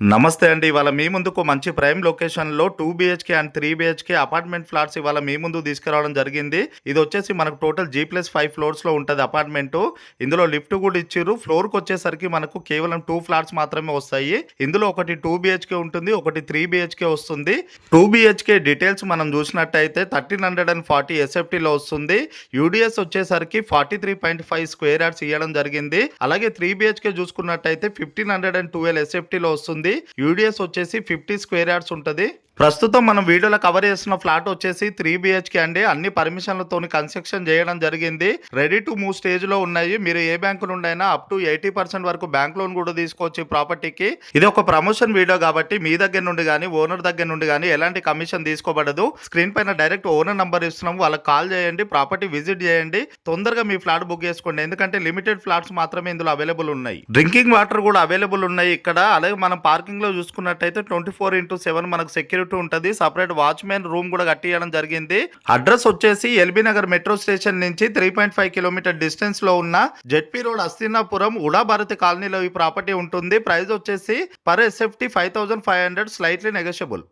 నమస్తే అండి. ఇవాళ మీ ముందుకు మంచి ప్రైమ్ లొకేషన్‌లో 2 BHK and 3 BHK apartment flats ఇవాళ మీ ముందుకు తీసుకురావడం జరిగింది. ఇదొచ్చేసి మనకు టోటల్ G+5 ఫ్లోర్స్‌లో ఉంటది అపార్ట్మెంటు. ఇందులో లిఫ్ట్ కూడా ఇచ్చిర్రు. ఫ్లోర్‌కొచ్చేసరికి మనకు కేవలం 2 ఫ్లాట్స్ మాత్రమే వస్తాయి. ఇందులో ఒకటి 2 బీహెచ్‌కే ఉంటుంది. ఒకటి 3 బీహెచ్‌కే వస్తుంది. 2 బీహెచ్‌కే డీటెయిల్స్ మనం చూసినట్టయితే 1340 ఎస్ఎఫ్టీలో వస్తుంది. యూడీఎస్ వచ్చేసరికి 43.5 స్క్వేర్ యార్డ్స్ ఇయ్యడం జరిగింది. అలాగే 3 బీహెచ్‌కే చూసుకున్నట్టయితే 1512 ఎస్ఎఫ్టీలో వస్తుంది. యూడిఎస్ వచ్చేసి 50 స్క్వేర్ యార్డ్స్ ఉంటది. ప్రస్తుతం మనం వీడియోలో కవర్ చేస్తున్న ఫ్లాట్ వచ్చేసి 3 బీహెచ్కే అండి. అన్ని పర్మిషన్లతోని కన్స్ట్రక్షన్ చేయడం జరిగింది. రెడీ టు మూవ్ స్టేజ్ లో ఉన్నాయి. మీరు ఏ బ్యాంకు నుండి అయినా అప్ టు 80% వరకు బ్యాంక్ లోన్ కూడా తీసుకోవచ్చు ఈ ప్రాపర్టీకి. ఇది ఒక ప్రమోషన్ వీడియో కాబట్టి మీ దగ్గర నుండి కానీ ఓనర్ దగ్గర నుండి కానీ ఎలాంటి కమిషన్ తీసుకోబడదు. స్క్రీన్ పైన డైరెక్ట్ ఓనర్ నంబర్ ఇస్తున్నాం, వాళ్ళకి కాల్ చేయండి, ప్రాపర్టీ విజిట్ చేయండి, తొందరగా మీ ఫ్లాట్ బుక్ చేసుకోండి. ఎందుకంటే లిమిటెడ్ ఫ్లాట్స్ మాత్రమే ఇందులో అవైలబుల్ ఉన్నాయి. డ్రింకింగ్ వాటర్ కూడా అవైలబుల్ ఉన్నాయి ఇక్కడ. అలాగే మనం పార్కింగ్ లో చూసుకున్నట్టయితే 24/7 మనకు సెక్యూరిటీ ఉంటది. సపరేట్ వాచ్మెన్ రూమ్ కూడా కట్టియడం జరిగింది. అడ్రస్ వచ్చేసి ఎల్బీ నగర్ మెట్రో స్టేషన్ నుంచి 3.5 కిలోమీటర్ డిస్టెన్స్ లో ఉన్న జెడ్పీ రోడ్ అస్తినాపురం ఉడా భారతి కాలనీలో ఈ ప్రాపర్టీ ఉంటుంది. ప్రైస్ వచ్చేసి పర్ ఎస్ఎఫ్టీ 5500, స్లైట్లీ నెగోషియబుల్.